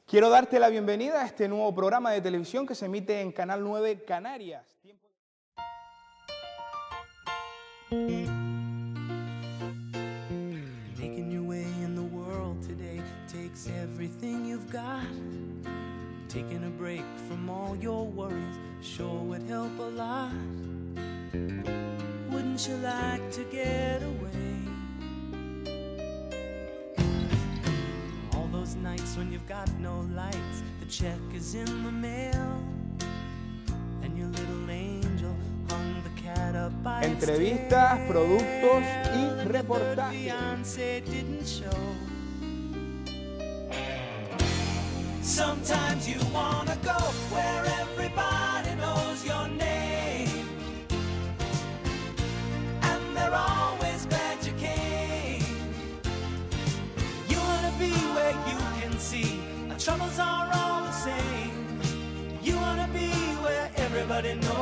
Quiero darte la bienvenida a este nuevo programa de televisión que se emite en Canal 9 Canarias. Making your way in the world today takes everything you've got. Taking a break from all your worries sure would help a lot. Wouldn't you like to get away? All those nights when you've got no lights, the check is in the mail, and your little angel hung the cat up by its tail. Entrevistas, productos y reportajes. Sometimes you wanna go where everybody knows your name, and they're always glad you came. You wanna be where you can see our troubles are all the same. You wanna be where everybody knows